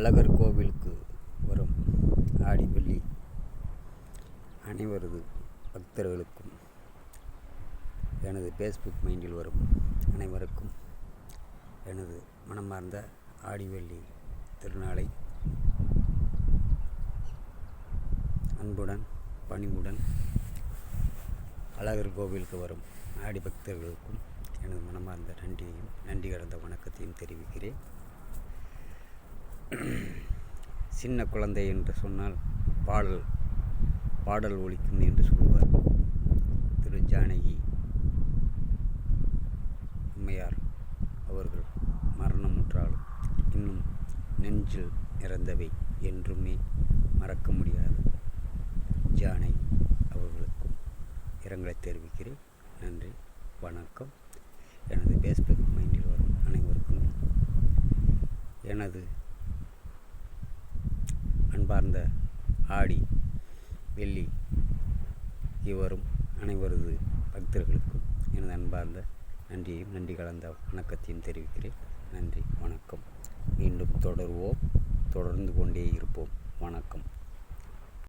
அழகர் கோவிலுக்கு வரும் ஆடி வெள்ளி அனைவரது பக்தர்களுக்கும் எனது ஃபேஸ்புக் மைண்டில் வரும் அனைவருக்கும் எனது மனமார்ந்த ஆடி வெள்ளி திருநாளை அன்புடன் பணிவுடன் அழகர் கோவிலுக்கு வரும் ஆடி பக்தர்களுக்கும் எனது மனமார்ந்த நன்றியையும் நன்றி கலந்த வணக்கத்தையும் தெரிவிக்கிறேன். சின்ன குழந்தை என்று சொன்னால் பாடல் ஒலிக்கும் என்று சொல்வார்கள். திரு ஜானகி அம்மையார் அவர்கள் மரணமுற்றாலும் இன்னும் நெஞ்சில் நிறந்தவை என்றுமே மறக்க முடியாது ஜானகி அவர்களுக்கும் இரங்கலை தெரிவிக்கிறேன். நன்றி, வணக்கம். எனது ஃபேஸ்புக் மைண்டில் வரும் அனைவருக்கும் எனது அன்பார்ந்த ஆடி வெள்ளி வரும் அனைவரது பக்தர்களுக்கும் எனது அன்பார்ந்த நன்றியையும் நன்றி கலந்த வணக்கத்தையும் தெரிவிக்கிறேன். நன்றி, வணக்கம். மீண்டும் தொடர்ந்து கொண்டே இருப்போம். வணக்கம்.